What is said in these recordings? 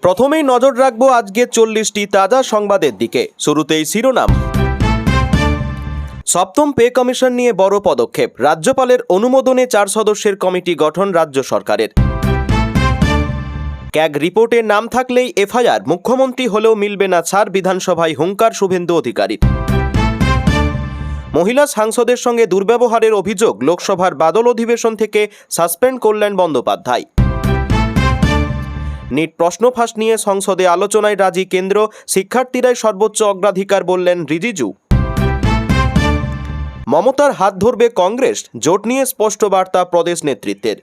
প্রথমেই নজর রাখবো আজকে 40টি তাজা সংবাদের দিকে। শুরুতেই শিরোনাম। সপ্তম পে কমিশন নিয়ে বড় পদক্ষেপ, রাজ্যপালের অনুমোদনে 4 সদস্যের কমিটি গঠন রাজ্য সরকারের। ক্যাগ রিপোর্টে নাম থাকলেই এফআইআর, মুখ্যমন্ত্রী হলেও মিলবে না ছাড়, বিধানসভায় হুঙ্কার শুভেন্দু অধিকারীর। মহিলা সাংসদের সঙ্গে দুর্ব্যবহারের অভিযোগ, লোকসভার বাদল অধিবেশন থেকে সাসপেন্ড করলেন বন্দ্যোপাধ্যায়। নিট প্রশ্ন ফাঁস নিয়ে সংসদে আলোচনায় রাজি কেন্দ্র, শিক্ষার্থীরাই সর্বোচ্চ অগ্রাধিকার বললেন রিজিজু। মমতার হাত ধরবে কংগ্রেস, জোট নিয়ে স্পষ্ট বার্তা প্রদেশ নেতৃত্বের।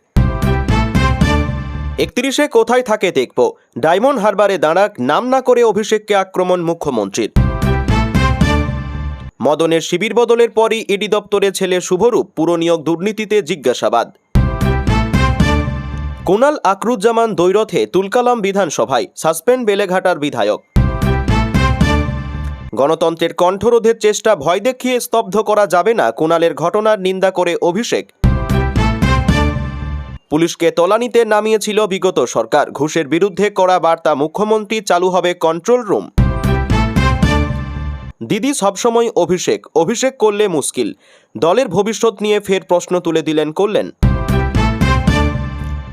31-এ কোথায় থাকে দেখব, ডায়মন্ড হারবারে দাঁড়াক, নাম না করে অভিষেককে আক্রমণ মুখ্যমন্ত্রীর। মদনের শিবির বদলের পরই ইডি দপ্তরে ছেলে শুভরূপ, পুরনিয়োগ দুর্নীতিতে জিজ্ঞাসাবাদ। কুণাল আকরুজ্জামান দ্বৈরথে তুলকালাম বিধানসভায়, সাসপেন্ড বেলেঘাটার বিধায়ক। গণতন্ত্রের কণ্ঠরোধের চেষ্টা ভয় দেখিয়ে স্তব্ধ করা যাবে না, কুণালের ঘটনার নিন্দা করে অভিষেক। পুলিশকে তলানিতে নামিয়েছিল বিগত সরকার, ঘুষের বিরুদ্ধে কড়া বার্তা মুখ্যমন্ত্রী, চালু হবে কন্ট্রোল রুম। দিদি সবসময় অভিষেক করলে মুশকিল, দলের ভবিষ্যৎ নিয়ে ফের প্রশ্ন তুলে দিলেন কল্যাণ।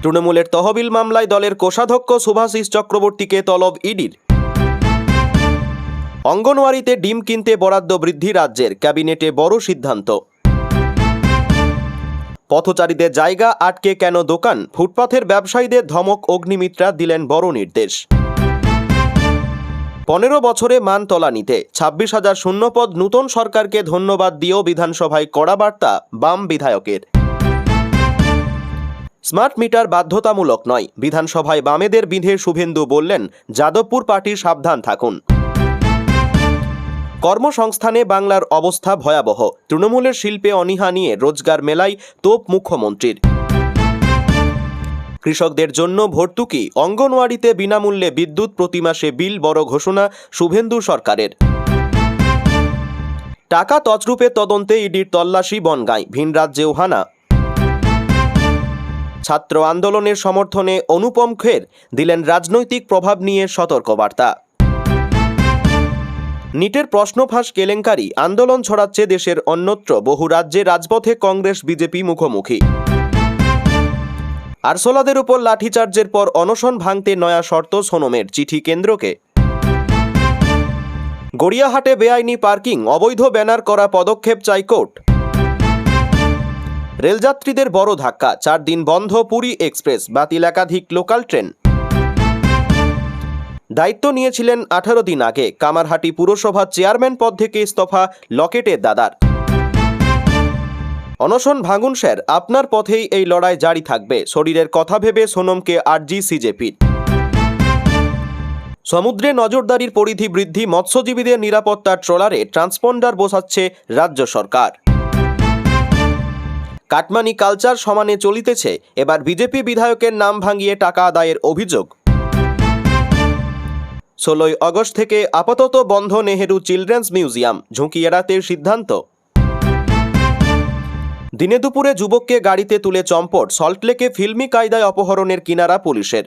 তৃণমূলের তহবিল মামলায় দলের কোষাধ্যক্ষ শুভাশিস চক্রবর্তীকে তলব ইডির। অঙ্গনওয়াড়িতে ডিম কিনতে বরাদ্দ বৃদ্ধি রাজ্যের, ক্যাবিনেটে বড় সিদ্ধান্ত। পথচারীদের জায়গা আটকে কেন দোকান, ফুটপাথের ব্যবসায়ীদের ধমক, অগ্নিমিত্রা দিলেন বড় নির্দেশ। 15 বছরে মান তলানিতে 26,000 শূন্যপদ, নূতন সরকারকে ধন্যবাদ দিয়েও বিধানসভায় কড়া বার্তা বাম বিধায়কের। স্মার্ট মিটার বাধ্যতামূলক নয়, বিধানসভায় বামেদের বিঁধে শুভেন্দু বললেন, যাদবপুর পার্টি সাবধান থাকুন। কর্মসংস্থানে বাংলার অবস্থা ভয়াবহ, তৃণমূলের শিল্পে অনীহা নিয়ে রোজগার মেলায় তোপ মুখ্যমন্ত্রীর। কৃষকদের জন্য ভর্তুকি, অঙ্গনওয়াড়িতে বিনামূল্যে বিদ্যুৎ, প্রতি মাসে বিল, বড় ঘোষণা শুভেন্দু সরকারের। টাকা তছরূপে তদন্তে ইডির তল্লাশি বনগাঁয়, ভিন রাজ্যেও হানা। ছাত্র আন্দোলনের সমর্থনে অনুপম খের দিলেন রাজনৈতিক প্রভাব নিয়ে সতর্কবার্তা। নিটের প্রশ্ন ফাঁস কেলেঙ্কারি, আন্দোলন ছড়াচ্ছে দেশের অন্যত্র, বহু রাজ্যে রাজপথে কংগ্রেস বিজেপি মুখোমুখি। আরসোলাদের উপর লাঠিচার্জের পর অনশন ভাঙতে নয়া শর্ত সোনমের, চিঠি কেন্দ্রকে। গড়িয়াহাটে বেআইনি পার্কিং, অবৈধ ব্যানার করা পদক্ষেপ চাই কোর্ট। রেলযাত্রীদের বড় ধাক্কা, 4 দিন বন্ধ পুরী এক্সপ্রেস, বাতিল একাধিক লোকাল ট্রেন। দায়িত্ব নিয়েছিলেন 18 দিন আগে, কামারহাটি পুরসভার চেয়ারম্যান পদ থেকে ইস্তফা লকেটের দাদার। অনশন ভাঙুন স্যার, আপনার পথেই এই লড়াই জারি থাকবে, শরীরের কথা ভেবে সোনমকে আরজি সিজেপির। সমুদ্রে নজরদারির পরিধি বৃদ্ধি, মৎস্যজীবীদের নিরাপত্তার ট্রলারে ট্রান্সপন্ডার বসাচ্ছে রাজ্য সরকার। কাটমানি কালচার সমানে চলিতেছে, এবার বিজেপি বিধায়কের নাম ভাঙিয়ে টাকা আদায়ের অভিযোগ। 16 আগস্ট থেকে আপাতত বন্ধ নেহেরু চিলড্রেন্স মিউজিয়াম, ঝুঁকি এড়াতে সিদ্ধান্ত। দিনে দুপুরে যুবককে গাড়িতে তুলে চম্পট, সল্টলেকে ফিল্মি কায়দায় অপহরণের কিনারা পুলিশের।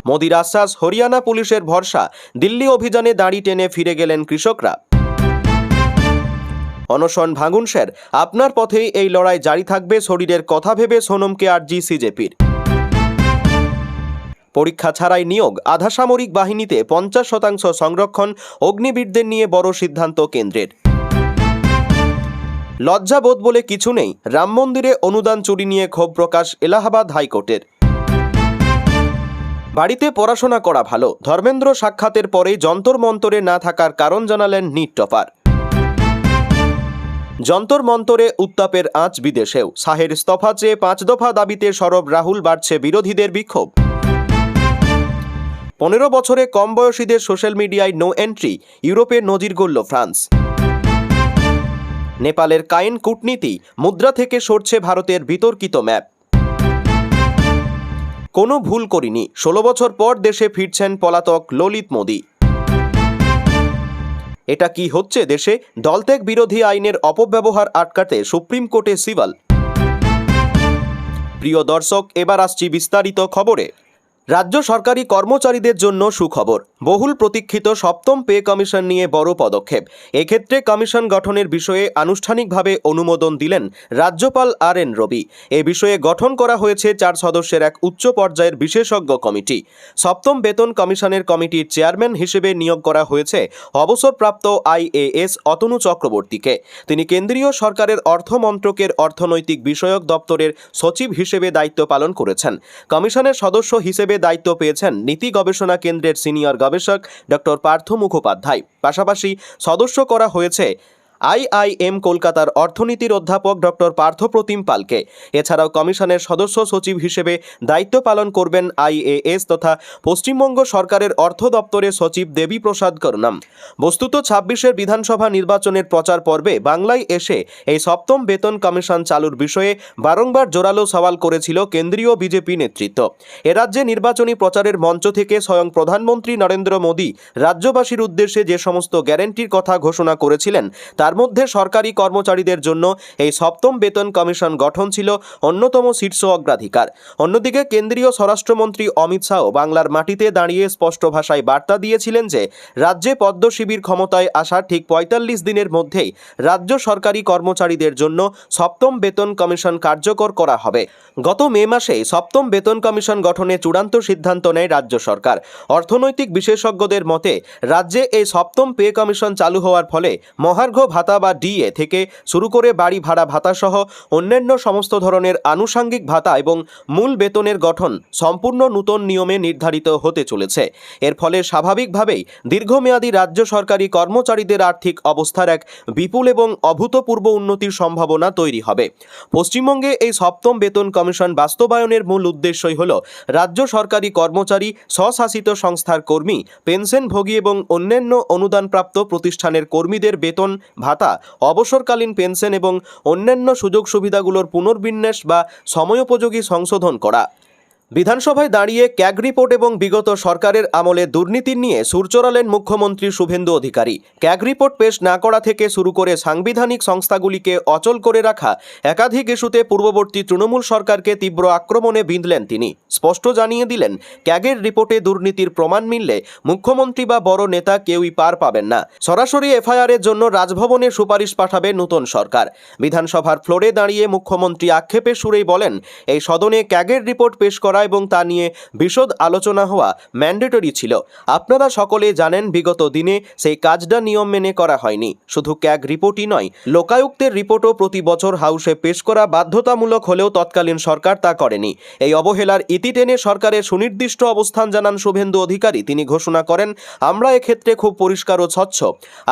মোদির আশ্বাস, হরিয়ানা পুলিশের ভরসা, দিল্লি অভিযানে দাড়ি টেনে ফিরে গেলেন কৃষকরা। অনশন ভাঙুন স্যার, আপনার পথেই এই লড়াই জারি থাকবে, শরীরের কথা ভেবে সোনমকে আরজি সিজেপির। পরীক্ষা ছাড়াই নিয়োগ, আধা সামরিক বাহিনীতে 50% সংরক্ষণ, অগ্নিবীরদের নিয়ে বড় সিদ্ধান্ত কেন্দ্রের। লজ্জাবোধ বলে কিছু নেই, রাম মন্দিরে অনুদান চুরি নিয়ে ক্ষোভ প্রকাশ এলাহাবাদ হাইকোর্টের। বাড়িতে পড়াশোনা করা ভালো, ধর্মেন্দ্র সাক্ষাতের পরেই যন্তর মন্তরে না থাকার কারণ জানালেন নিট টপার। যন্তর মন্তরে উত্তাপের আঁচ বিদেশেও, শাহের ইস্তফা চেয়ে 5 দফা দাবিতে সরব রাহুল, বাড়ছে বিরোধীদের বিক্ষোভ। 15 বছরে কম বয়সীদের সোশ্যাল মিডিয়ায় নো এন্ট্রি, ইউরোপে নজির গড়ল ফ্রান্স। নেপালের কাইন কূটনীতি, মুদ্রা থেকে সরছে ভারতের বিতর্কিত ম্যাপ। কোনো ভুল করিনি, 16 বছর পর দেশে ফিরছেন পলাতক ললিত মোদি। এটা কি হচ্ছে দেশে, দলত্যাগ বিরোধী আইনের অপব্যবহার আটকাতে সুপ্রিম কোর্টে সিভাল। প্রিয় দর্শক, এবার আসছি বিস্তারিত খবরে। রাজ্য সরকারি কর্মচারীদের জন্য সুখবর। বহুল প্রতীক্ষিত সপ্তম পে কমিশন নিয়ে বড় পদক্ষেপ। এক্ষেত্রে কমিশন গঠনের বিষয়ে আনুষ্ঠানিকভাবে অনুমোদন দিলেন রাজ্যপাল আর.এন. রবি। এ বিষয়ে গঠন করা হয়েছে 4 সদস্যের এক উচ্চ পর্যায়ের বিশেষজ্ঞ কমিটি। সপ্তম বেতন কমিশনের কমিটির চেয়ারম্যান হিসেবে নিয়োগ করা হয়েছে অবসরপ্রাপ্ত IAS অতনু চক্রবর্তীকে। তিনি কেন্দ্রীয় সরকারের অর্থ মন্ত্রকের অর্থনৈতিক বিষয়ক দপ্তরের সচিব হিসেবে দায়িত্ব পালন করেছেন। কমিশনের সদস্য হিসেবে দায়িত্ব পেয়েছেন নীতি গবেষণা কেন্দ্রের সিনিয়র গবেষক ডক্টর পার্থ মুখোপাধ্যায়। পাশাপাশি সদস্য করা হয়েছে IIM কলকাতার অর্থনীতির অধ্যাপক ডক্টর পার্থপ্রতিম পালকে। এছাড়াও কমিশনের সদস্য সচিব হিসেবে দায়িত্ব পালন করবেন IAS তথা পশ্চিমবঙ্গ সরকারের অর্থ দপ্তরের সচিব দেবীপ্রসাদ করুণাম। বস্তুত 26-এর বিধানসভা নির্বাচনের প্রচার পর্বে বাংলায় এসে এই সপ্তম বেতন কমিশন চালুর বিষয়ে বারংবার জোরালো সওয়াল করেছিল কেন্দ্রীয় বিজেপি নেতৃত্ব। এ রাজ্যে নির্বাচনী প্রচারের মঞ্চ থেকে স্বয়ং প্রধানমন্ত্রী নরেন্দ্র মোদী রাজ্যবাসীর উদ্দেশ্যে যে সমস্ত গ্যারান্টির কথা ঘোষণা করেছিলেন তার মধ্যে সরকারি কর্মচারীদের জন্য এই সপ্তম বেতন কমিশন গঠন ছিল অন্যতম শীর্ষ অগ্রাধিকার। অন্যদিকে কেন্দ্রীয় স্বরাষ্ট্রমন্ত্রী অমিত শাহ বাংলার মাটিতে দাঁড়িয়ে স্পষ্ট ভাষায় বার্তা দিয়েছিলেন যে রাজ্যে পদ্ম শিবির ক্ষমতায় আসার ঠিক ৪৫ দিনের মধ্যেই রাজ্য সরকারি কর্মচারীদের জন্য সপ্তম বেতন কমিশন কার্যকর করা হবে। গত মে মাসে সপ্তম বেতন কমিশন গঠনে চূড়ান্ত সিদ্ধান্ত নেয় রাজ্য সরকার। অর্থনৈতিক বিশেষজ্ঞদের মতে রাজ্যে এই সপ্তম পে কমিশন চালু হওয়ার ফলে মহার্ঘ ভাতা বা DA থেকে শুরু করে বাড়ি ভাড়া ভাতা সহ অন্যান্য সমস্ত ধরনের আনুষঙ্গিক ভাতা এবং মূল বেতনের গঠন সম্পূর্ণ নতুন নিয়মে নির্ধারিত হতে চলেছে। এর ফলে স্বাভাবিকভাবেই দীর্ঘমেয়াদী রাজ্য সরকারি কর্মচারীদের আর্থিক অবস্থার এক বিপুল এবং অভূতপূর্ব উন্নতির সম্ভাবনা তৈরি হবে। পশ্চিমবঙ্গে এই সপ্তম বেতন কমিশন বাস্তবায়নের মূল উদ্দেশ্যই হল রাজ্য সরকারি কর্মচারী, স্বশাসিত সংস্থার কর্মী, পেনশনভোগী এবং অন্যান্য অনুদানপ্রাপ্ত প্রতিষ্ঠানের কর্মীদের বেতন ভাতা, অবসরকালীন পেনশন এবং অন্যান্য সুযোগ সুবিধাগুলোর পুনর্বিন্যাস বা সময়োপযোগী সংশোধন করা। বিধানসভায় দাঁড়িয়ে ক্যাগ রিপোর্ট এবং বিগত সরকারের আমলে দুর্নীতি নিয়ে সুর চড়ালেন মুখ্যমন্ত্রী শুভেন্দু অধিকারী। ক্যাগ রিপোর্ট পেশ না করা থেকে শুরু করে সাংবিধানিক সংস্থাগুলিকে অচল করে রাখা একাধিক ইস্যুতে পূর্ববর্তী তৃণমূল সরকারকে তীব্র আক্রমণে বিঁধলেন তিনি। স্পষ্ট জানিয়ে দিলেন, ক্যাগের রিপোর্টে দুর্নীতির প্রমাণ মিললে মুখ্যমন্ত্রী বা বড় নেতা কেউই পার পাবেন না। সরাসরি FIR এর জন্য রাজভবনে সুপারিশ পাঠাবে নতুন সরকার। বিধানসভার ফ্লোরে দাঁড়িয়ে মুখ্যমন্ত্রী আক্ষেপের সুরেই বলেন, এই সদনে ক্যাগের রিপোর্ট পেশ করা এবং তা নিয়ে বিশদ আলোচনা হওয়া ম্যান্ডেটরি ছিল। আপনারা সকলে জানেন বিগত দিনে সেই কাজটা নিয়ম মেনে করা হয়নি। শুধু ক্যাগ রিপোর্টই নয়, লোকায়ুক্তের রিপোর্টও প্রতি বছর হাউসে পেশ করা বাধ্যতামূলক হলেও তৎকালীন সরকার তা করেনি। এই অবহেলার ইতি টেনে সরকারের সুনির্দিষ্ট অবস্থান জানান শুভেন্দু অধিকারী। তিনি ঘোষণা করেন, আমরা এক্ষেত্রে খুব পরিষ্কার ও স্বচ্ছ।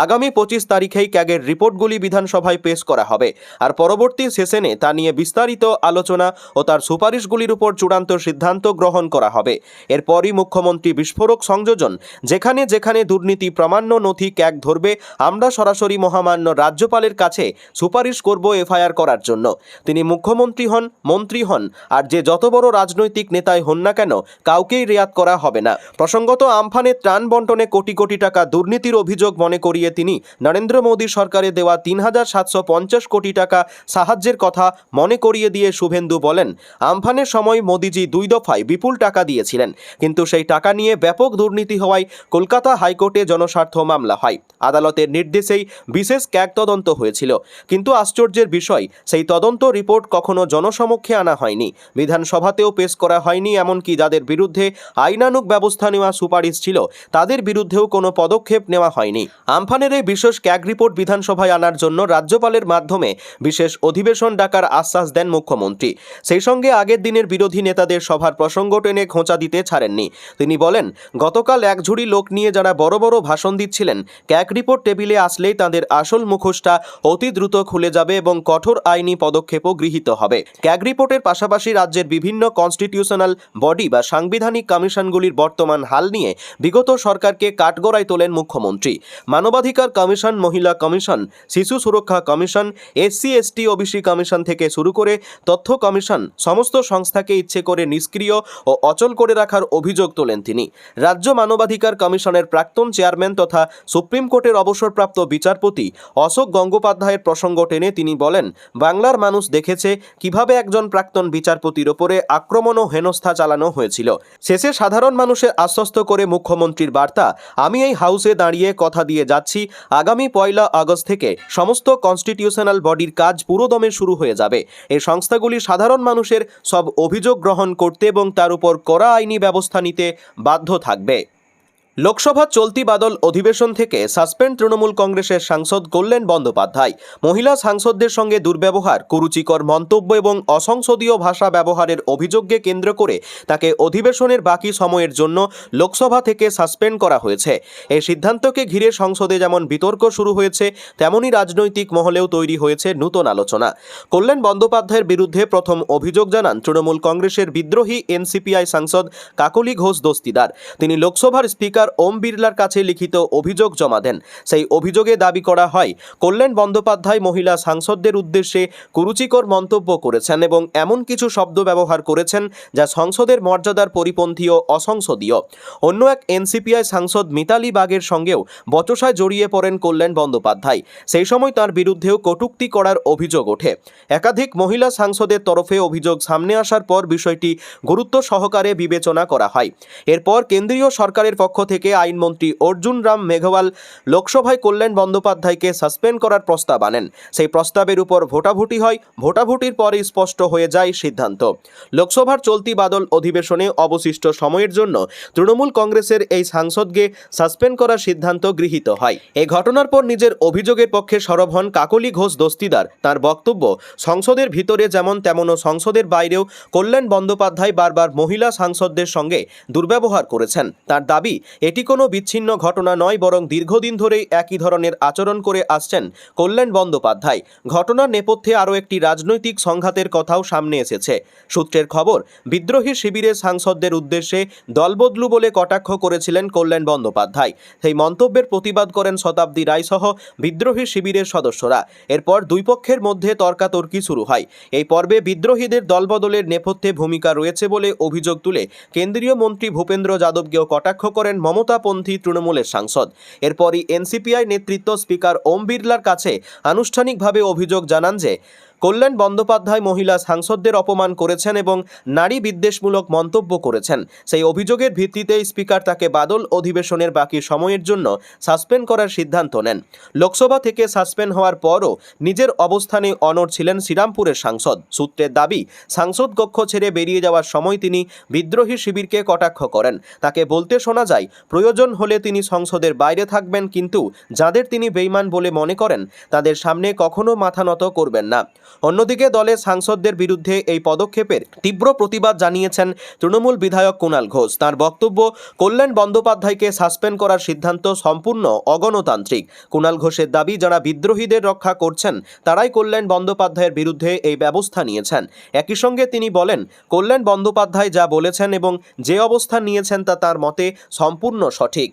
আগামী 25 তারিখেই ক্যাগের রিপোর্টগুলি বিধানসভায় পেশ করা হবে, আর পরবর্তী সেশনে তা নিয়ে বিস্তারিত আলোচনা ও তার সুপারিশগুলির উপর চূড়ান্ত সিদ্ধান্ত গ্রহণ করা হবে। এরপরই মুখ্যমন্ত্রী বিস্ফোরক সংযোজন, যেখানে যেখানে দুর্নীতি প্রামাণ্য নথি ক্যাগ ধরবে আমরা সরাসরি মহামান্য রাজ্যপালের কাছে সুপারিশ করব FIR করার জন্য। তিনি মুখ্যমন্ত্রী হন, মন্ত্রী হন, আর যে যত বড় রাজনৈতিক নেতাই হন না কেন, কাউকেই রেয়াত করা হবে না। প্রসঙ্গত, আমফানের ত্রাণ বন্টনে কোটি কোটি টাকা দুর্নীতির অভিযোগ মনে করিয়ে তিনি নরেন্দ্র মোদী সরকারে দেওয়া ৩,৭৫০ কোটি টাকা সাহায্যের কথা মনে করিয়ে দিয়ে শুভেন্দু বলেন, আমফানের সময় মোদিজি 2 দফায় বিপুল টাকা দিয়েছিলেন, কিন্তু সেই টাকা নিয়ে ব্যাপক দুর্নীতি হওয়ায় কলকাতা হাইকোর্টে জনস্বার্থ মামলা হয়। আদালতের নির্দেশেই বিশেষ ক্যাগ তদন্ত হয়েছিল, কিন্তু আশ্চর্যের বিষয়, সেই তদন্ত রিপোর্ট কখনো জনসমক্ষে আনা হয়নি, বিধানসভাতেও পেশ করা হয়নি। এমনকি যাদের বিরুদ্ধে আইনানুগ ব্যবস্থা নেওয়া সুপারিশ ছিল তাদের বিরুদ্ধেও কোনো পদক্ষেপ নেওয়া হয়নি। আমফানের এই বিশেষ ক্যাগ রিপোর্ট বিধানসভায় আনার জন্য রাজ্যপালের মাধ্যমে বিশেষ অধিবেশন ডাকার আশ্বাস দেন মুখ্যমন্ত্রী। সেই সঙ্গে আগের দিনের বিরোধী নেতাদের সভার প্রসঙ্গ টেনে খোঁচা দিতে ছাড়েননি। তিনি বলেন, গতকাল এক ঝুড়ি লোক নিয়ে যারা বড় বড় ভাষণ দিচ্ছিলেন, ক্যাগ রিপোর্ট টেবিলে আসলেই তাদের আসল মুখোশটা অতি দ্রুত খুলে যাবে এবং কঠোর আইনি পদক্ষেপও গৃহীত হবে। ক্যাগ রিপোর্টের পাশাপাশি রাজ্যের বিভিন্ন কনস্টিটিউশনাল বডি বা সাংবিধানিক কমিশনগুলির বর্তমান হাল নিয়ে বিগত সরকারকে কাঠগড়ায় তোলেন মুখ্যমন্ত্রী। মানবাধিকার কমিশন, মহিলা কমিশন, শিশু সুরক্ষা commission, SC ST OBC commission থেকে শুরু করে তথ্য কমিশন, সমস্ত সংস্থাকে ইচ্ছে করে নিষ্ক্রিয় ও অচল করে রাখার অভিযোগ তোলেন তিনি। রাজ্য মানবাধিকার কমিশনের প্রাক্তন চেয়ারম্যান তথা সুপ্রিম কোর্টের অবসরপ্রাপ্ত বিচারপতি অশোক গঙ্গোপাধ্যায়ের প্রসঙ্গ টেনে তিনি বলেন, বাংলার মানুষ দেখেছে কিভাবে একজন প্রাক্তন বিচারপতির ওপরে আক্রমণ ও হেনস্থা চালানো হয়েছিল। শেষে সাধারণ মানুষের আশ্বস্ত করে মুখ্যমন্ত্রীর বার্তা, আমি এই হাউসে দাঁড়িয়ে কথা দিয়ে যাচ্ছি আগামী 1 আগস্ট থেকে সমস্ত কনস্টিটিউশনাল বডির কাজ পুরোদমে শুরু হয়ে যাবে। এই সংস্থাগুলি সাধারণ মানুষের সব অভিযোগ গ্রহণ করতে এবং তার উপর কড়া আইনি ব্যবস্থা নিতে বাধ্য থাকবে। লোকসভা চলতি বাদল অধিবেশন থেকে সাসপেন্ড তৃণমূল কংগ্রেসের সাংসদ কল্যাণ বন্দ্যোপাধ্যায়। মহিলা সাংসদদের সঙ্গে দুর্ব্যবহার, কুরুচিকর মন্তব্য এবং অসংসদীয় ভাষা ব্যবহারের অভিযোগকে কেন্দ্র করে তাকে অধিবেশনের বাকি সময়ের জন্য লোকসভা থেকে সাসপেন্ড করা হয়েছে। এই সিদ্ধান্তকে ঘিরে সংসদে যেমন বিতর্ক শুরু হয়েছে, তেমনই রাজনৈতিক মহলেও তৈরি হয়েছে নতুন আলোচনা। কল্যাণ বন্দ্যোপাধ্যায়ের বিরুদ্ধে প্রথম অভিযোগ জানান তৃণমূল কংগ্রেসের বিদ্রোহী এনসিপিআই সাংসদ কাকলি ঘোষ দস্তিদার। তিনি লোকসভার স্পিকার ওম বিড়লার কাছে লিখিত অভিযোগ জমা দেন। সেই অভিযোগে দাবি করা হয়, কল্যাণ বন্দ্যোপাধ্যায় মহিলা সাংসদদের উদ্দেশ্যে কুরুচিকর মন্তব্য করেছেন এবং এমন কিছু শব্দ ব্যবহার করেছেন যা সংসদের মর্যাদার পরিপন্থী ও অসংসদীয়। অন্য এক এনসিপিআই সাংসদ মিতালি বাগের সঙ্গেও বচসায় জড়িয়ে পড়েন কল্যাণ বন্দ্যোপাধ্যায়। সেই সময় তার বিরুদ্ধেও কটূক্তি করার অভিযোগ ওঠে। একাধিক মহিলা সাংসদের তরফে অভিযোগ সামনে আসার পর বিষয়টি গুরুত্ব সহকারে বিবেচনা করা হয়। এরপর কেন্দ্রীয় সরকারের পক্ষ থেকে আইনমন্ত্রী অর্জুন রাম মেঘওয়াল লোকসভায় কল্যাণ বন্দ্যোপাধ্যায়কে সাসপেন্ড করার প্রস্তাব আনেন। সেই প্রস্তাবের উপর ভোটাভুটি হয়। ভোটাভুটির পরে স্পষ্ট হয়ে যায় সিদ্ধান্ত। লোকসভার চলতি বাদল অধিবেশনে অবশিষ্ট সময়ের জন্য তৃণমূল কংগ্রেসের এই সাংসদকে সাসপেন্ড করার সিদ্ধান্ত গৃহীত হয়। এই ঘটনার পর নিজের অভিযোগের পক্ষে সরব হন কাকলি ঘোষ দস্তিদার। তার বক্তব্য, সংসদের ভিতরে যেমন তেমনও সংসদের বাইরেও কল্যাণ বন্দ্যোপাধ্যায় বারবার মহিলা সাংসদদের সঙ্গে দুর্ব্যবহার করেছেন। তার দাবি, এটি কোনো বিচ্ছিন্ন ঘটনা নয়, বরং দীর্ঘদিন ধরেই একই ধরনের আচরণ করে আসছেন কল্যাণ বন্দ্যোপাধ্যায়। ঘটনার নেপথ্যে আরও একটি রাজনৈতিক সংঘাতের কথাও সামনে এসেছে। সূত্রের খবর, বিদ্রোহী শিবিরের সাংসদদের উদ্দেশ্যে দলবদলু বলে কটাক্ষ করেছিলেন কল্যাণ বন্দ্যোপাধ্যায়। সেই মন্তব্যের প্রতিবাদ করেন শতাব্দী রায় সহ বিদ্রোহী শিবিরের সদস্যরা। এরপর দুই পক্ষের মধ্যে তর্কাতর্কি শুরু হয়। এই পর্বে বিদ্রোহীদের দলবদলের নেপথ্যে ভূমিকা রয়েছে বলে অভিযোগ তুলে কেন্দ্রীয় মন্ত্রী ভূপেন্দ্র যাদবকেও কটাক্ষ করেন মমতাপন্থী তৃণমূলের সাংসদ। এরপরই এনসিপিআই নেতৃত্ব স্পিকার ওম বিড়লার কাছে আনুষ্ঠানিকভাবে অভিযোগ জানান যে কল্যাণ বন্দ্যোপাধ্যায় মহিলা সাংসদদের অপমান করেছেন এবং নারী বিদ্বেষমূলক মন্তব্য করেছেন। সেই অভিযোগের ভিত্তিতেই স্পিকার তাকে বাদল অধিবেশনের বাকি সময়ের জন্য সাসপেন্ড করার সিদ্ধান্ত নেন। লোকসভা থেকে সাসপেন্ড হওয়ার পরও নিজের অবস্থানে অনড় ছিলেন শ্রীরামপুরের সাংসদ। সূত্রের দাবি, সাংসদ কক্ষ ছেড়ে বেরিয়ে যাওয়ার সময় তিনি বিদ্রোহী শিবিরকে কটাক্ষ করেন। তাকে বলতে শোনা যায়, প্রয়োজন হলে তিনি সংসদের বাইরে থাকবেন, কিন্তু যাদের তিনি বেঈমান বলে মনে করেন তাদের সামনে কখনো মাথা নত করবেন না। অন্যদিকে দলের সাংসদদের বিরুদ্ধে এই পদক্ষেপের তীব্র প্রতিবাদ জানিয়েছেন তৃণমূল বিধায়ক কুণাল ঘোষ। তার বক্তব্য, কল্যাণ বন্দ্যোপাধ্যায়কে সাসপেন্ড করার সিদ্ধান্ত সম্পূর্ণ অগণতান্ত্রিক। কুণাল ঘোষের দাবি, যারা বিদ্রোহীদের রক্ষা করছেন তারাই কল্যাণ বন্দ্যোপাধ্যায়ের বিরুদ্ধে এই ব্যবস্থা নিয়েছেন। একই সঙ্গে তিনি বলেন, কল্যাণ বন্দ্যোপাধ্যায় যা বলেছেন এবং যে অবস্থান নিয়েছেন তা তার মতে সম্পূর্ণ সঠিক।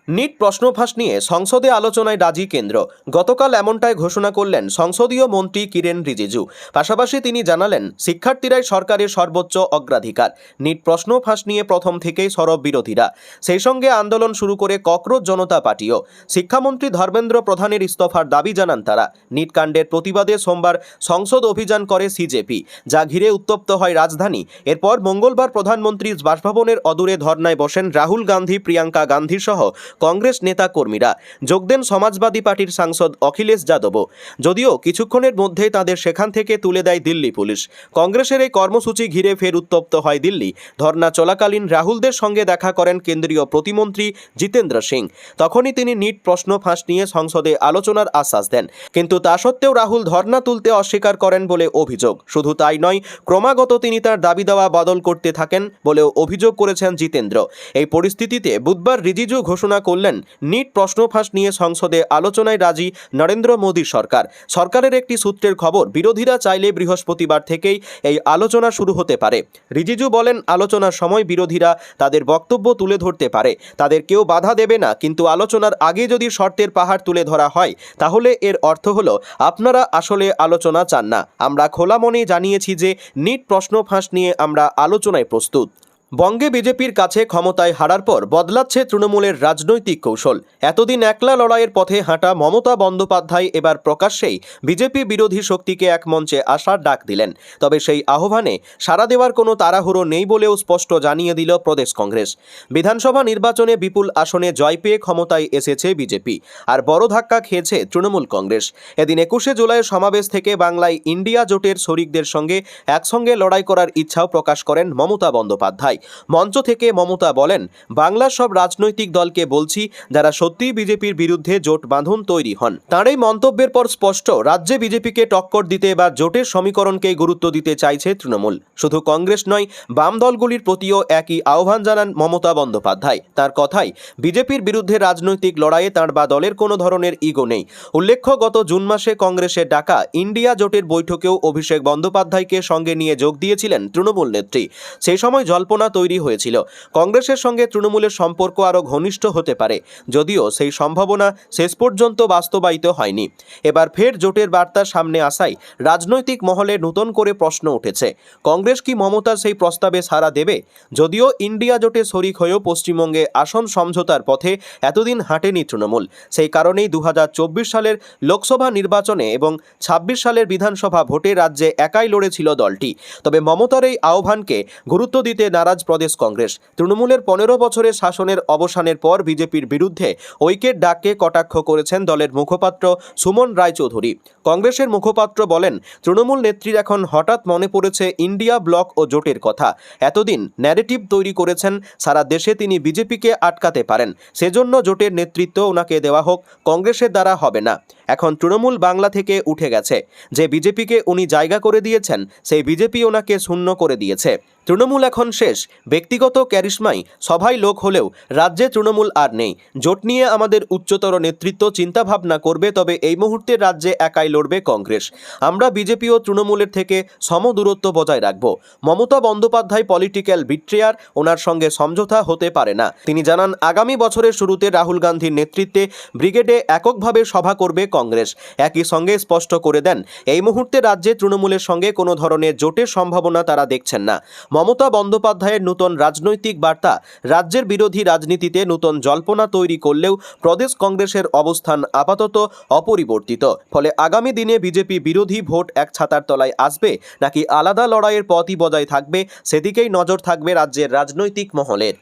নিট প্রশ্ন ফাঁস নিয়ে সংসদে আলোচনায় রাজি কেন্দ্র। গতকাল এমনটাই ঘোষণা করলেন সংসদীয় মন্ত্রী কিরেন রিজিজু। পাশাপাশি তিনি জানালেন, শিক্ষার্থীরাই সরকারের সর্বোচ্চ অগ্রাধিকার। নিট প্রশ্ন ফাঁস নিয়ে প্রথম থেকেই সরব বিরোধীরা, সেই সঙ্গে আন্দোলন শুরু করে ককরোচ জনতা পার্টিও। শিক্ষামন্ত্রী ধর্মেন্দ্র প্রধানের ইস্তফার দাবি জানান তারা। নিট কাণ্ডের প্রতিবাদে সোমবার সংসদ অভিযান করে সিজেপি, যা ঘিরে উত্তপ্ত হয় রাজধানী। এরপর মঙ্গলবার প্রধানমন্ত্রীর বাসভবনের অদূরে ধর্নায় বসেন রাহুল গান্ধী, প্রিয়াঙ্কা গান্ধী সহ কংগ্রেস নেতা কর্মীরা। যোগ দেন সমাজবাদী পার্টির সাংসদ অখিলেশ যাদবও। যদিও কিছুক্ষণের মধ্যেই তাদের সেখান থেকে তুলে দেয় দিল্লি পুলিশ। কংগ্রেসের এই কর্মসূচি ঘিরে ফের উত্তপ্ত হয় দিল্লি। ধর্না চলাকালীন রাহুলদের সঙ্গে দেখা করেন কেন্দ্রীয় প্রতিমন্ত্রী জিতেন্দ্র সিং। তখনই তিনি নিট প্রশ্ন ফাঁস নিয়ে সংসদে আলোচনার আশ্বাস দেন, কিন্তু তা সত্ত্বেও রাহুল ধর্না তুলতে অস্বীকার করেন বলে অভিযোগ। শুধু তাই নয়, ক্রমাগত তিনি তার দাবি দেওয়া বদল করতে থাকেন বলেও অভিযোগ করেছেন জিতেন্দ্র। এই পরিস্থিতিতে বুধবার রিজিজু ঘোষণা করলেন নিট প্রশ্ন ফাঁস নিয়ে সংসদে আলোচনায় রাজি নরেন্দ্র মোদী সরকার। সরকারের একটি সূত্রের খবর, বিরোধীরা চাইলে বৃহস্পতিবার থেকেই এই আলোচনা শুরু হতে পারে। রিজিজু বলেন, আলোচনার সময় বিরোধীরা তাদের বক্তব্য তুলে ধরতে পারে, তাদের কেউ বাধা দেবে না, কিন্তু আলোচনার আগে যদি শর্তের পাহাড় তুলে ধরা হয় তাহলে এর অর্থ হলো আপনারা আসলে আলোচনা চান না। আমরা খোলা মনে জানিয়েছি যে নিট প্রশ্ন ফাঁস নিয়ে আমরা আলোচনায় প্রস্তুত। বঙ্গে বিজেপির কাছে ক্ষমতায় হারার পর বদলাচ্ছে তৃণমূলের রাজনৈতিক কৌশল। এতদিন একলা লড়াইয়ের পথে হাঁটা মমতা বন্দ্যোপাধ্যায় এবার প্রকাশ্যেই বিজেপি বিরোধী শক্তিকে এক মঞ্চে আসার ডাক দিলেন। তবে সেই আহ্বানে সাড়া দেওয়ার কোনো তাড়াহুড়ো নেই বলেও স্পষ্ট জানিয়ে দিল প্রদেশ কংগ্রেস। বিধানসভা নির্বাচনে বিপুল আসনে জয় পেয়ে ক্ষমতায় এসেছে বিজেপি, আর বড় ধাক্কা খেয়েছে তৃণমূল কংগ্রেস। এদিন 21শে জুলাইয়ের সমাবেশ থেকে বাংলায় ইন্ডিয়া জোটের শরিকদের সঙ্গে একসঙ্গে লড়াই করার ইচ্ছাও প্রকাশ করেন মমতা বন্দ্যোপাধ্যায়। মঞ্চ থেকে মমতা বলেন, বাংলার সব রাজনৈতিক দলকে বলছি, যারা সত্যিই বিজেপির বিরুদ্ধে জোট বাঁধন তৈরি হন। তাঁর এই মন্তব্যের পর স্পষ্ট, রাজ্যে বিজেপিকে টক্কর দিতে এবার জোটের সমীকরণকে গুরুত্ব দিতে চাইছে তৃণমূল। শুধু কংগ্রেস নয়, বাম দলগুলির প্রতিও একই আহ্বান জানান মমতা বন্দ্যোপাধ্যায়। তার কথাই, বিজেপির বিরুদ্ধে রাজনৈতিক লড়াইয়ে তাঁর বা দলের কোনো ধরনের ইগো নেই। উল্লেখ্য, গত জুন মাসে কংগ্রেসের ডাকা ইন্ডিয়া জোটের বৈঠকেও অভিষেক বন্দ্যোপাধ্যায়কে সঙ্গে নিয়ে যোগ দিয়েছিলেন তৃণমূল নেত্রী। সেই সময় জল্পনা তৈরি হয়েছিল কংগ্রেসের সঙ্গে তৃণমূলের সম্পর্ক আরও ঘনিষ্ঠ হতে পারে, যদিও সেই সম্ভাবনা শেষ পর্যন্ত বাস্তবায়িত হয়নি। এবার ফের জোটের বার্তা সামনে আসায় রাজনৈতিক মহলে নতুন করে প্রশ্ন উঠেছে, কংগ্রেস কি মমতার সেই প্রস্তাবে সাড়া দেবে? যদিও ইন্ডিয়া জোটে শরিক হয়েও পশ্চিমবঙ্গে আসন সমঝোতার পথে এতদিন হাঁটেনি তৃণমূল। সেই কারণেই 2024 সালের লোকসভা নির্বাচনে এবং 26 সালের বিধানসভা ভোটে রাজ্যে একাই লড়েছিল দলটি। তবে মমতার এই আহ্বানকে গুরুত্ব দিতে নারাজ প্রদেশ কংগ্রেস। তৃণমূলের 15 বছরের শাসনের অবসানের পর বিজেপির বিরুদ্ধে ঐক্যের ডাককে কটাক্ষ করেছেন দলের মুখপাত্র সুমন রায়চৌধুরী। কংগ্রেসের মুখপাত্র বলেন, তৃণমূল নেত্রীর এখন হঠাৎ মনে পড়েছে ইন্ডিয়া ব্লক ও জোটের কথা। এতদিন ন্যারেটিভ তৈরি করেছেন সারা দেশে তিনি বিজেপিকে আটকাতে পারেন, সেজন্য জোটের নেতৃত্ব ওনাকে দেওয়া হোক, কংগ্রেসের দ্বারা হবে না। এখন তৃণমূল বাংলা থেকে উঠে গেছে। যে বিজেপিকে উনি জায়গা করে দিয়েছেন, সেই বিজেপি ওনাকে শূন্য করে দিয়েছে। তৃণমূল এখন শেষ। ব্যক্তিগত ক্যারিশমাই সভায় লোক হলেও রাজ্যে তৃণমূল আর নেই। জোট নিয়ে আমাদের উচ্চতর নেতৃত্ব চিন্তাভাবনা করবে, তবে এই মুহূর্তে রাজ্যে একাই লড়বে কংগ্রেস। আমরা বিজেপি ও তৃণমূলের থেকে সমদূরত্ব বজায় রাখব। মমতা বন্দ্যোপাধ্যায় পলিটিক্যাল বিট্রেয়ার, ওনার সঙ্গে সমঝোতা হতে পারে না। তিনি জানান, আগামী বছরের শুরুতে রাহুল গান্ধীর নেতৃত্বে ব্রিগেডে এককভাবে সভা করবে কংগ্রেস। একই সঙ্গে স্পষ্ট করে দেন, এই মুহূর্তে রাজ্যে তৃণমূলের সঙ্গে কোনো ধরনের জোটের সম্ভাবনা তারা দেখছেন না। মমতা বন্দ্যোপাধ্যায়ের নতুন রাজনৈতিক বার্তা রাজ্যের বিরোধী রাজনীতিতে নতুন জল্পনা তৈরি করলেও প্রদেশ কংগ্রেসের অবস্থান আপাতত অপরিবর্তিত। ফলে আগামী দিনে বিজেপি বিরোধী ভোট এক ছাতার তলায় আসবে নাকি আলাদা লড়াইয়ের পথই বজায় থাকবে, সেদিকেই নজর থাকবে রাজ্যের রাজনৈতিক মহলের।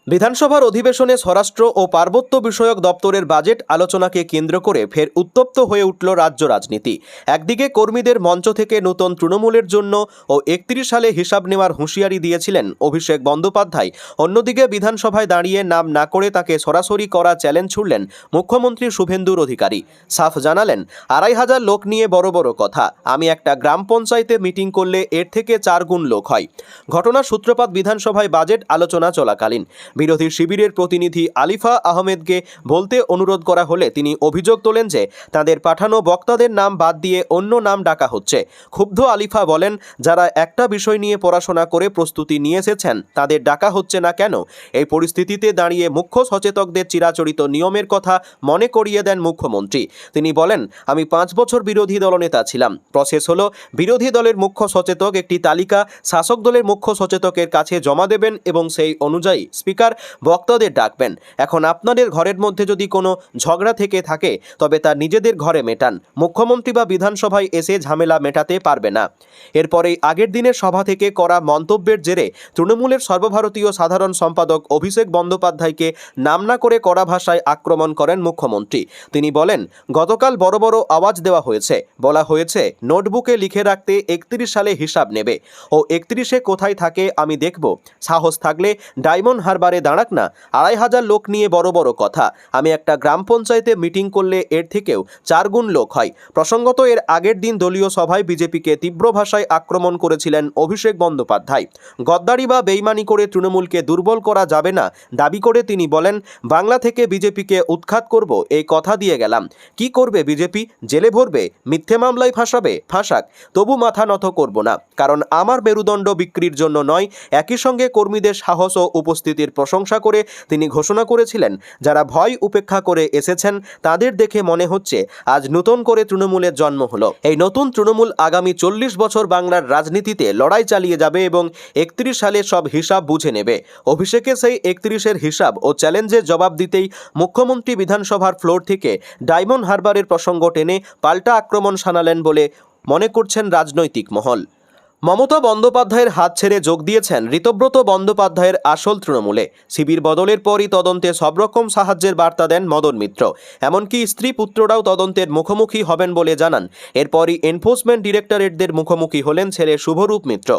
বিধানসভার অধিবেশনে স্বরাষ্ট্র ও পার্বত্য বিষয়ক দপ্তরের বাজেট আলোচনাকে কেন্দ্র করে ফের উত্তপ্ত হয়ে উঠল রাজ্য রাজনীতি। একদিকে কর্মীদের মঞ্চ থেকে নতুন তৃণমূলের জন্য ও 31 সালে হিসাব নেওয়ার হুঁশিয়ারি দিয়েছিলেন অভিষেক বন্দ্যোপাধ্যায়, অন্যদিকে বিধানসভায় দাঁড়িয়ে নাম না করে তাকে সরাসরি করা চ্যালেঞ্জ ছুড়লেন মুখ্যমন্ত্রী শুভেন্দুর অধিকারী। সাফ জানালেন, 2500 লোক নিয়ে বড় বড় কথা, আমি একটা গ্রাম পঞ্চায়েতে মিটিং করলে এর থেকে 4 গুণ লোক হয়। ঘটনার সূত্রপাত বিধানসভায় বাজেট আলোচনা চলাকালীন। বিরোধী শিবিরের প্রতিনিধি আলিফা আহমেদকে বলতে অনুরোধ করা হলে তিনি অভিযোগ তোলেন যে তাদের পাঠানো বক্তাদের নাম বাদ দিয়ে অন্য নাম ডাকা হচ্ছে। ক্ষুব্ধ আলিফা বলেন, যারা একটা বিষয় নিয়ে পড়াশোনা করে প্রস্তুতি নিয়ে এসেছেন তাদের ডাকা হচ্ছে না কেন? এই পরিস্থিতিতে দাঁড়িয়ে মুখ্য সচেতকদের চিরাচরিত নিয়মের কথা মনে করিয়ে দেন মুখ্যমন্ত্রী। তিনি বলেন, আমি 5 বছর বিরোধী দলনেতা ছিলাম। প্রসেস হলো, বিরোধী দলের মুখ্য সচেতক একটি তালিকা শাসক দলের মুখ্য সচেতকের কাছে জমা দেবেন এবং সেই অনুযায়ী স্পিকার বক্তাদের ডাকবেন। এখন আপনাদের ঘরের মধ্যে যদি কোনো ঝগড়া থেকে থাকে তবে তা নিজেদের ঘরে মেটান, মুখ্যমন্ত্রী বা বিধানসভায় এসে ঝামেলা মেটাতে পারবে না। এরপরেই আগের দিনের সভা থেকে করা মন্তব্যের জেরে তৃণমূলের সর্বভারতীয় সাধারণ সম্পাদক অভিষেক বন্দ্যোপাধ্যায়কে নাম না করে কড়া ভাষায় আক্রমণ করেন মুখ্যমন্ত্রী। তিনি বলেন, গতকাল বড় বড় আওয়াজ দেওয়া হয়েছে, বলা হয়েছে নোটবুকে লিখে রাখতে 31 সালে হিসাব নেবে ও 31-এ কোথায় থাকে আমি দেখব। সাহস থাকলে ডায়মন্ড হারবারে চেম্বারে দাঁড়াক না, 2,500 লোক নিয়ে বড় বড় কথা। আমি একটা গ্রাম পঞ্চায়েতে মিটিং করলে এর থেকেও 4 গুণ লোক হয়। প্রসঙ্গত এর আগের দিন দলীয় সভায় বিজেপিকে তীব্র ভাষায় আক্রমণ করেছিলেন অভিষেক বন্দ্যোপাধ্যায়। গদ্দারি বা বেইমানি করে তৃণমূলকে দুর্বল করা যাবে না দাবি করে তিনি বলেন, বাংলা থেকে বিজেপিকে উৎখাত করব এই কথা দিয়ে গেলাম। কি করবে বিজেপি? জেলে ভরবে? মিথ্যে মামলায় ফাঁসাবে? ফাঁসাক, তবু মাথা নত করব না, কারণ আমার মেরুদণ্ড বিক্রির জন্য নয়। একই সঙ্গে কর্মীদের সাহস ও উপস্থিতির প্রশংসা করে তিনি ঘোষণা করেছিলেন, যারা ভয় উপেক্ষা করে এসেছেন তাদের দেখে মনে হচ্ছে আজ নতুন করে তৃণমূলের জন্ম হলো। এই নতুন তৃণমূল আগামী 40 বছর বাংলার রাজনীতিতে লড়াই চালিয়ে যাবে এবং 31 সালে সব হিসাব বুঝে নেবে। অভিষেকের সেই 31-এর হিসাব ও চ্যালেঞ্জের জবাব দিতেই মুখ্যমন্ত্রী বিধানসভার ফ্লোর থেকে ডায়মন্ড হারবারের প্রসঙ্গ টেনে পাল্টা আক্রমণ শানালেন বলে মনে করছেন রাজনৈতিক মহল। মমতা বন্দ্যোপাধ্যায়ের হাত ছেড়ে যোগ দিয়েছেন ঋতব্রত বন্দ্যোপাধ্যায়ের আসল তৃণমূলে। শিবির বদলের পরই তদন্তে সব রকম সাহায্যের বার্তা দেন মদন মিত্র। এমনকি স্ত্রী পুত্ররাও তদন্তের মুখোমুখি হবেন বলে জানান। এরপরই এনফোর্সমেন্ট ডিরেক্টরেটদের মুখোমুখি হলেন ছেলে শুভরূপ মিত্র।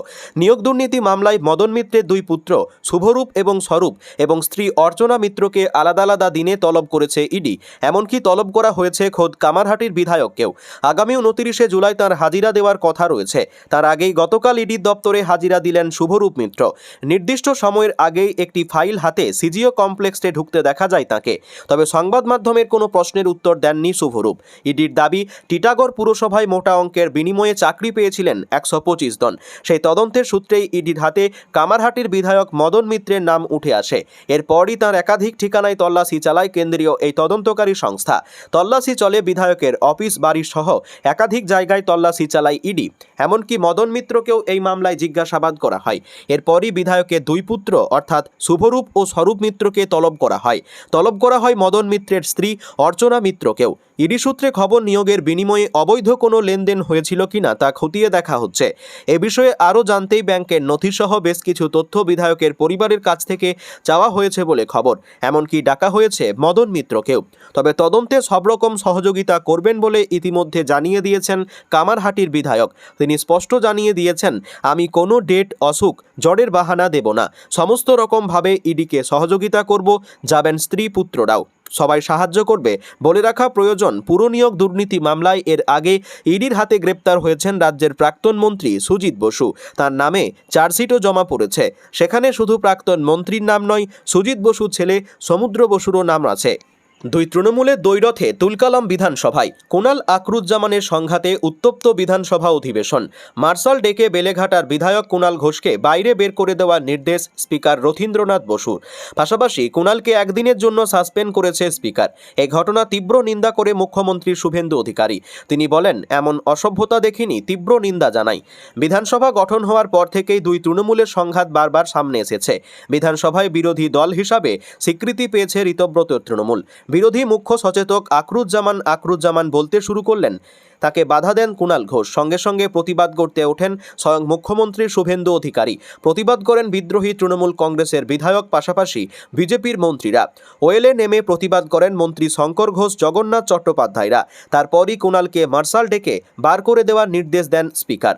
নিয়োগ দুর্নীতি মামলায় মদন মিত্রের 2 পুত্র শুভরূপ এবং স্বরূপ এবং স্ত্রী অর্চনা মিত্রকে আলাদা আলাদা দিনে তলব করেছে ইডি। এমনকি তলব করা হয়েছে খোদ কামারহাটির বিধায়ককেও। আগামী 29 জুলাই তার হাজিরা দেওয়ার কথা রয়েছে। তার আগেই গতকাল ইডির দপ্তরে হাজিরা দিলেন শুভরূপ মিত্র। নির্দিষ্ট সময়ের আগেই একটি ফাইল হাতে সিজিও কমপ্লেক্সে ঢুকতে দেখা যায় তাকে। তবে সংবাদ মাধ্যমের কোনো প্রশ্নের উত্তর দেননি শুভরূপ। ইডির দাবি, টিটাগড় পুরসভায় মোটা অঙ্কের বিনিময়ে চাকরি পেয়েছিলেন 125 জন। সেই তদন্তের সূত্রেই ইডির হাতে কামারহাটির বিধায়ক মদন মিত্রের নাম উঠে আসে। এরপরই তার একাধিক ঠিকানায় তল্লাশি চালায় কেন্দ্রীয় এই তদন্তকারী সংস্থা। তল্লাশি চলে বিধায়কের অফিস, বাড়ি সহ একাধিক জায়গায় তল্লাশি চালায় ইডি। এমনকি মদন মিত্রকেও এই মামলায় জিজ্ঞাসাবাদ করা হয়। এরপরই বিধায়কের 2 পুত্র অর্থাৎ শুভরূপ ও স্বরূপ মিত্রকে তলব করা হয় মদন মিত্রের স্ত্রী অর্চনা মিত্রকেও। ইডি সূত্রে খবর, নিয়োগের বিনিময়ে অবৈধ কোনো লেনদেন হয়েছিল কিনা তা খতিয়ে দেখা হচ্ছে। এ বিষয়ে আরও জানতেই ব্যাংকের নথিসহ বেশ কিছু তথ্য বিধায়কের পরিবারের কাছ থেকে চাওয়া হয়েছে বলে খবর। এমনকি ডাকা হয়েছে মদন মিত্রকেও। তবে তদন্তে সব রকম সহযোগিতা করবেন বলে ইতিমধ্যে জানিয়ে দিয়েছেন কামারহাটির বিধায়ক। তিনি স্পষ্ট জানিয়ে দিয়েছেন, আমি কোনো ডেট, অসুখ, জ্বরের বাহানা দেব না। সমস্ত রকমভাবে ইডিকে সহযোগিতা করব, যাবেন স্ত্রী পুত্ররাও। সবাই সাহায্য করবে। বলে রাখা প্রয়োজন, পুরনিয়োগ দুর্নীতি মামলায় এর আগে ইডির হাতে গ্রেপ্তার হয়েছেন রাজ্যের প্রাক্তন মন্ত্রী সুজিত বসু। তার নামে চার্জশিটও জমা পড়েছে। সেখানে শুধু প্রাক্তন মন্ত্রীর নাম নয়, সুজিত বসুর ছেলে সমুদ্র বসুরও নাম আছে। 2 তৃণমূলের দ্বৈরথে তুলকালাম বিধানসভায়। কুণাল আকরুজ্জামানের সংঘাতে উত্তপ্ত বিধানসভা অধিবেশন। মার্শাল ডেকে বেলেঘাটার বিধায়ক কুণাল ঘোষকে বাইরে বের করে দেওয়ার নির্দেশ স্পিকার রথীন্দ্রনাথ বসুর। পাশাপাশি কুণালকে একদিনের জন্য সাসপেন্ড করেছে স্পিকার। এই ঘটনা তীব্র নিন্দা করে মুখ্যমন্ত্রী শুভেন্দু অধিকারী। তিনি বলেন, এমন অসভ্যতা দেখিনি, তীব্র নিন্দা জানাই। বিধানসভা গঠন হওয়ার পর থেকেই 2 তৃণমূলের সংঘাত বারবার সামনে এসেছে। বিধানসভায় বিরোধী দল হিসাবে স্বীকৃতি পেয়েছে ঋতব্রত তৃণমূল। বিরোধী মুখ্য সচেতক আকরুজ্জামান বলতে শুরু করলেন। তাকে বাধা দেন কুণাল ঘোষ। সঙ্গে সঙ্গে প্রতিবাদ করতে ওঠেন স্বয়ং মুখ্যমন্ত্রী শুভেন্দু অধিকারী। প্রতিবাদ করেন বিদ্রোহী তৃণমূল কংগ্রেসের বিধায়ক, পাশাপাশি বিজেপির মন্ত্রীরা। ওয়েলে নেমে প্রতিবাদ করেন মন্ত্রী শঙ্কর ঘোষ, জগন্নাথ চট্টোপাধ্যায়রা। তারপরই কুণালকে মার্শাল ডেকে বার করে দেওয়ার নির্দেশ দেন স্পিকার।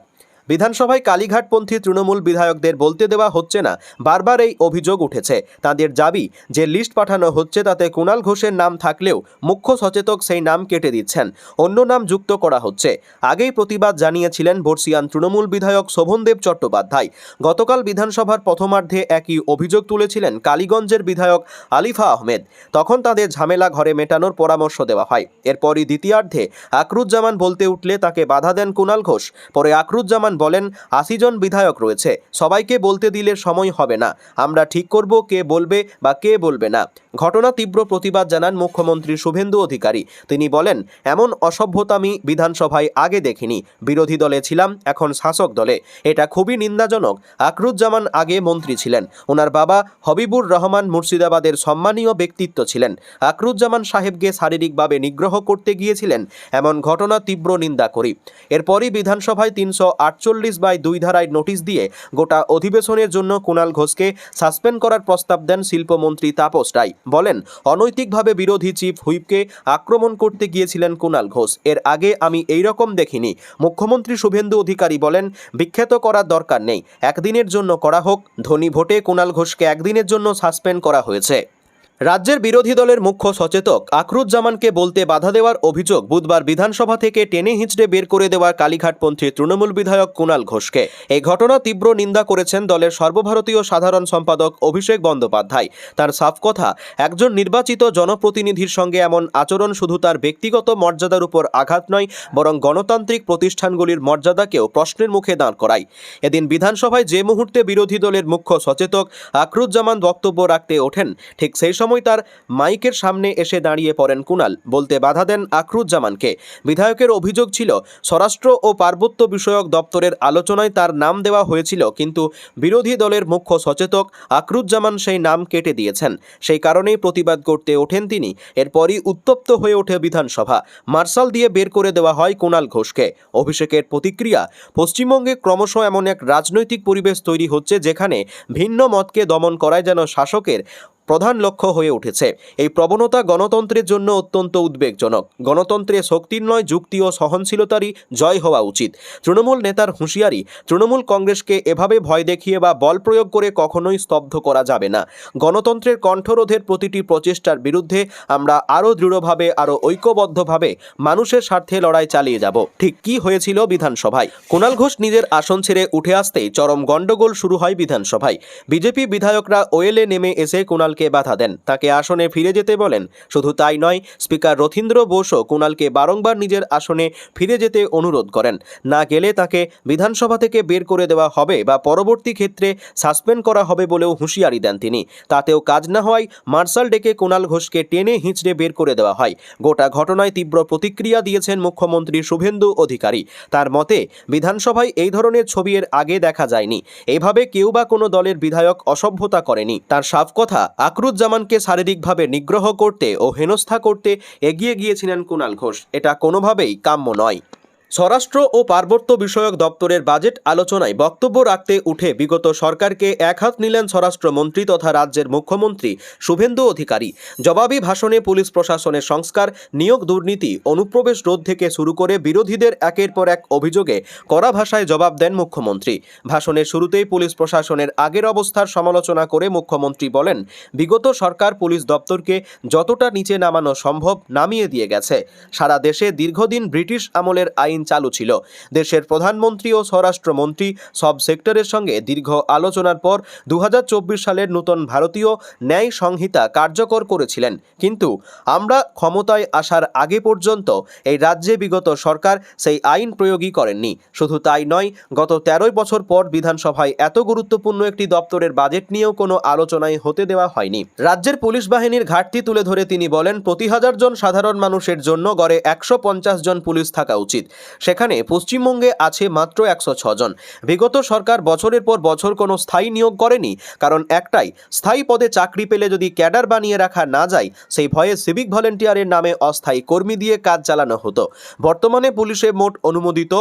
বিধানসভায় কালীঘাটপন্থী তৃণমূল বিধায়কদের বলতে দেওয়া হচ্ছে না, বারবার এই অভিযোগ উঠেছে। তাদের দাবি, যে লিস্ট পাঠানো হচ্ছে তাতে কুণাল ঘোষের নাম থাকলেও মুখ্য সচেতক সেই নাম কেটে দিচ্ছেন, অন্য নাম যুক্ত করা হচ্ছে। আগেই প্রতিবাদ জানিয়েছিলেন বর্ষিয়ান তৃণমূল বিধায়ক শোভনদেব চট্টোপাধ্যায়। গতকাল বিধানসভার প্রথমার্ধে একই অভিযোগ তুলেছিলেন কালীগঞ্জের বিধায়ক আলিফা আহমেদ। তখন তাদের ঝামেলা ঘরে মেটানোর পরামর্শ দেওয়া হয়। এরপরই দ্বিতীয়ার্ধে আকরুজ্জামান বলতে উঠলে তাকে বাধা দেন কুণাল ঘোষ। পরে আকরুজ্জামান বলেন, 80 জন বিধায়ক রয়েছে, সবাইকে বলতে দিলে সময় হবে না। আমরা ঠিক করব কে বলবে বা কে বলবে না। ঘটনা তীব্র প্রতিবাদ জানান মুখ্যমন্ত্রী শুভেন্দু অধিকারী। তিনি বলেন, এমন অসভ্যতা আমি বিধানসভায় আগে দেখিনি। বিরোধী দলে ছিলাম, এখন শাসক দলে। এটা খুবই নিন্দাজনক। আকরুজ্জামান আগে মন্ত্রী ছিলেন। ওনার বাবা হবিবুর রহমান মুর্শিদাবাদের সম্মানীয় ব্যক্তিত্ব ছিলেন। আকরুজ্জামান সাহেবকে শারীরিকভাবে নিগ্রহ করতে গিয়েছিলেন, এমন ঘটনা তীব্র নিন্দা করি। এরপরই বিধানসভায় 348 41/2 ধারায় নোটিশ দিয়ে গোটা অধিবেশনের জন্য কুণাল ঘোষকে সাসপেন্ড করার প্রস্তাব দেন শিল্পমন্ত্রী তাপস রায়। বলেন, অনৈতিকভাবে বিরোধী চিফ হুইপকে আক্রমণ করতে গিয়েছিলেন কুণাল ঘোষ। এর আগে আমি এই রকম দেখিনি। মুখ্যমন্ত্রী শুভেন্দু অধিকারী বলেন, বিখ্যাত করার দরকার নেই, একদিনের জন্য করা হোক। ধনী ভোটে কুণাল ঘোষকে একদিনের জন্য সাসপেন্ড করা হয়েছে। রাজ্যের বিরোধী দলের মুখ্য সচেতক আকরুজ্জামানকে বলতে বাধা দেওয়ার অভিযোগ বুধবার বিধানসভা থেকে টেনে হিঁচড়ে বের করে দেওয়া কালীঘাটপন্থী তৃণমূল বিধায়ক কুণাল ঘোষকে। এই ঘটনা তীব্র নিন্দা করেছেন দলের সর্বভারতীয় সাধারণ সম্পাদক অভিষেক বন্দ্যোপাধ্যায়। তার সাফ কথা, একজন নির্বাচিত জনপ্রতিনিধির সঙ্গে এমন আচরণ শুধু তার ব্যক্তিগত মর্যাদার উপর আঘাত নয়, বরং গণতান্ত্রিক প্রতিষ্ঠানগুলির মর্যাদাকেও প্রশ্নের মুখে দাঁড় করায়। এদিন বিধানসভায় যে মুহূর্তে বিরোধী দলের মুখ্য সচেতক আকরুজ্জামান বক্তব্য রাখতে ওঠেন, ঠিক সেই সময় তার মাইকের সামনে এসে দাঁড়িয়ে পড়েন কুণাল। বলতে বাধা দেন আকরুজ্জামানকে। বিধায়কের অভিযোগ ছিল, স্বরাষ্ট্র ও পার্বত্য বিষয়ক দপ্তরের আলোচনায় তার নাম দেওয়া হয়েছিল, কিন্তু বিরোধী দলের মুখ্য সচেতক আকরুজ্জামান সেই নাম কেটে দিয়েছেন। সেই কারণেই প্রতিবাদ করতে ওঠেন তিনি। এরপরই উত্তপ্ত হয়ে ওঠে বিধানসভা। মার্শাল দিয়ে বের করে দেওয়া হয় কুণাল ঘোষকে। অভিষেকের প্রতিক্রিয়া, পশ্চিমবঙ্গে ক্রমশ এমন এক রাজনৈতিক পরিবেশ তৈরি হচ্ছে যেখানে ভিন্ন মতকে দমন করাই যেন শাসকের প্রধান লক্ষ্য হয়ে উঠেছে। এই প্রবণতা গণতন্ত্রের জন্য অত্যন্ত উদ্বেগজনক। গণতন্ত্রে শক্তির নয়, যুক্তি ও সহনশীলতারই জয় হওয়া উচিত। তৃণমূল নেতার হুঁশিয়ারি, তৃণমূল কংগ্রেসকে এভাবে ভয় দেখিয়ে বা বল প্রয়োগ করে কখনোই স্তব্ধ করা যাবে না। গণতন্ত্রের কণ্ঠরোধের প্রতিটি প্রচেষ্টার বিরুদ্ধে আমরা আরও দৃঢ়ভাবে, আরও ঐক্যবদ্ধভাবে মানুষের স্বার্থে লড়াই চালিয়ে যাব। ঠিক কি হয়েছিল বিধানসভায়? কুণাল ঘোষ নিজের আসন ছেড়ে উঠে আসতেই চরম গণ্ডগোল শুরু হয় বিধানসভায়। বিজেপি বিধায়করা ওয়েলে নেমে এসে কুণালকে বাধা দেন, তাকে আসনে ফিরে যেতে বলেন। শুধু তাই নয়, স্পিকার রথীন্দ্র বোসও কুণালকে বারংবার নিজের আসনে ফিরে যেতে অনুরোধ করেন। না গেলে তাকে বিধানসভা থেকে বের করে দেওয়া হবে বা পরবর্তী ক্ষেত্রে সাসপেন্ড করা হবে বলেও হুঁশিয়ারি দেন তিনি। তাতেও কাজ না হওয়ায় মার্শাল ডেকে কুণাল ঘোষকে টেনে হিঁচড়ে বের করে দেওয়া হয়। গোটা ঘটনায় তীব্র প্রতিক্রিয়া দিয়েছেন মুখ্যমন্ত্রী শুভেন্দু অধিকারী। তার মতে, বিধানসভায় এই ধরনের ছবি এর আগে দেখা যায়নি। এইভাবে কেউ বা কোনো দলের বিধায়ক অসভ্যতা করেনি। তার সাফ কথা, আকরুজ্জামানকে শারীরিকভাবে নিগ্রহ করতে ও হেনস্থা করতে এগিয়ে গিয়েছিলেন কুণাল ঘোষ। এটা কোনোভাবেই কাম্য নয়। স্বরাষ্ট্র ও পার্বত্য বিষয়ক দপ্তরের বাজেট আলোচনায় বক্তব্য রাখতে উঠে বিগত সরকারকে একহাত নিলেন স্বরাষ্ট্রমন্ত্রী তথা রাজ্যের মুখ্যমন্ত্রী শুভেন্দু অধিকারী। জবাবি ভাষণে পুলিশ প্রশাসনের সংস্কার, নিয়োগ দুর্নীতি, অনুপ্রবেশ রোধ থেকে শুরু করে বিরোধীদের একের পর এক অভিযোগে কড়া ভাষায় জবাব দেন মুখ্যমন্ত্রী। ভাষণের শুরুতেই পুলিশ প্রশাসনের আগের অবস্থার সমালোচনা করে মুখ্যমন্ত্রী বলেন, বিগত সরকার পুলিশ দপ্তরকে যতটা নিচে নামানো সম্ভব নামিয়ে দিয়ে গেছে। সারা দেশে দীর্ঘদিন ব্রিটিশ আমলের আইন চালু ছিল। দেশের প্রধানমন্ত্রী ও স্বরাষ্ট্রমন্ত্রী সব সেক্টরের সঙ্গে দীর্ঘ আলোচনার পর 2024 সালের নতুন ভারতীয় ন্যায় সংহিতা কার্যকর করেছিলেন। কিন্তু আমরা ক্ষমতায় আসার আগে পর্যন্ত এই রাজ্যে বিগত সরকার সেই আইন প্রয়োগই করেননি। শুধু তাই নয়, গত 13 বছর পর বিধানসভায় এত গুরুত্বপূর্ণ একটি দপ্তরের বাজেট নিয়েও কোনো আলোচনায় হতে দেওয়া হয়নি। রাজ্যের পুলিশ বাহিনীর ঘাটতি তুলে ধরে তিনি বলেন, প্রতি 1000 জন সাধারণ মানুষের জন্য গড়ে 150 জন পুলিশ থাকা উচিত। সেখানে পশ্চিমবঙ্গে আছে মাত্র 106 জন। বিগত সরকার বছরের পর বছর কোনো স্থায়ী নিয়োগ করেনি, কারণ একটাই, স্থায়ী পদে চাকরি পেলে যদি ক্যাডার বানিয়ে রাখা না যায়, সেই ভয়ে সিভিক ভলেন্টিয়ারের নামে অস্থায়ী কর্মী দিয়ে কাজ চালানো হতো। বর্তমানে পুলিশে মোট অনুমোদিত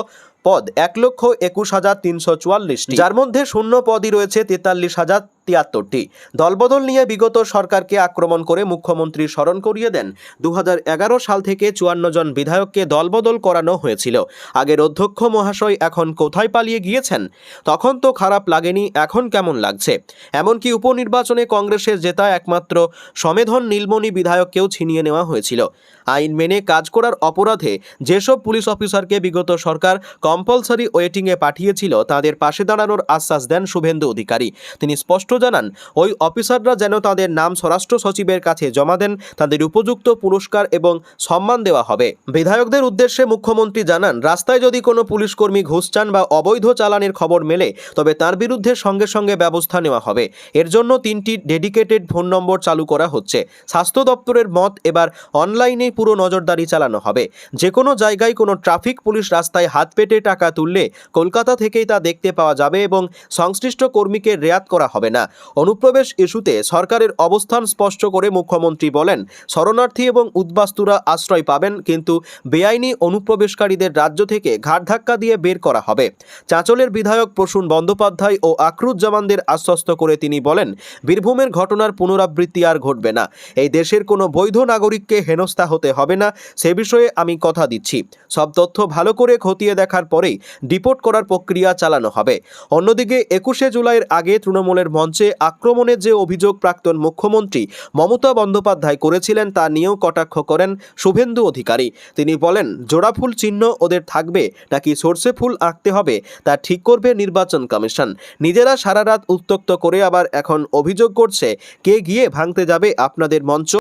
পদ 1,21,344, যার মধ্যে শূন্য পদই রয়েছে 43,073টি। দলবদল নিয়ে বিগত সরকারকে আক্রমণ করে মুখ্যমন্ত্রী স্মরণ করিয়ে দেন, 2011 সাল থেকে 54 জন বিধায়ককে দলবদল করানো হয়েছিল। আগের অধ্যক্ষ মহাশয় এখন কোথায় পালিয়ে গিয়েছেন? তখন তো খারাপ লাগেনি, এখন কেমন লাগছে? এমনকি উপনির্বাচনে কংগ্রেসের জেতা একমাত্র সমেধন নীলমণি বিধায়ককেও ছিনিয়ে নেওয়া হয়েছিল। আইন মেনে কাজ করার অপরাধে যেসব পুলিশ অফিসারকে বিগত সরকার কম্পালসারি ওয়েটিংয়ে পাঠিয়েছিল, তাদের পাশে দাঁড়ানোর আশ্বাস দেন শুভেন্দু অধিকারী। তিনি স্পষ্ট জানান, ওই অফিসাররা যেন তাদের নাম স্বরাষ্ট্র সচিবের কাছে জমা দেন, তাদের উপযুক্ত পুরস্কার এবং সম্মান দেওয়া হবে। বিধায়কদের উদ্দেশ্যে মুখ্যমন্ত্রী জানান, রাস্তায় যদি কোনো পুলিশকর্মী ঘুষ চান বা অবৈধ চালানের খবর মেলে, তবে তার বিরুদ্ধে সঙ্গে সঙ্গে ব্যবস্থা নেওয়া হবে। এর জন্য 3টি ডেডিকেটেড ফোন নম্বর চালু করা হচ্ছে। স্বাস্থ্য দপ্তরের মত, এবার অনলাইনে পুরো নজরদারি চালানো হবে। যে কোনো জায়গায় কোনো ট্রাফিক পুলিশ রাস্তায় হাত পেতে সূত্রে টাকা তুললে কলকাতা থেকেই তা দেখতে পাওয়া যাবে এবং সংশ্লিষ্ট কর্মীকে রেয়াত করা হবে না। অনুপ্রবেশ ইস্যুতে সরকারের অবস্থান স্পষ্ট করে মুখ্যমন্ত্রী বলেন, শরণার্থী এবং উদ্বাস্তুরা আশ্রয় পাবেন, কিন্তু বেআইনি অনুপ্রবেশকারীদের রাজ্য থেকে ঘাড়ধাক্কা দিয়ে বের করা হবে। চাঁচলের বিধায়ক প্রসূন বন্দ্যোপাধ্যায় ও আখরুজ্জামানদের আশ্বস্ত করে তিনি বলেন, বীরভূমের ঘটনার পুনরাবৃত্তি আর ঘটবে না। এই দেশের কোনো বৈধ নাগরিককে হেনস্থা হতে হবে না, সে বিষয়ে আমি কথা দিচ্ছি। সব তথ্য ভালো করে খতিয়ে দেখার পরেই ডিপোর্ট করার প্রক্রিয়া চালানো হবে। অন্যদিকে 21শে জুলাইয়ের আগে তৃণমূলের মঞ্চে আক্রমণের যে অভিযোগ প্রাক্তন মুখ্যমন্ত্রী মমতা বন্দ্যোপাধ্যায় করেছিলেন তা নিয়েও কটাক্ষ করেন শুভেন্দু অধিকারী। তিনি বলেন, জোড়া ফুল চিহ্ন ওদের থাকবে নাকি সর্ষে ফুল আঁকতে হবে তা ঠিক করবে নির্বাচন কমিশন। নিজেরা সারা রাত উত্ত্যক্ত করে আবার এখন অভিযোগ করছে কে গিয়ে ভাঙতে যাবে আপনাদের মঞ্চ।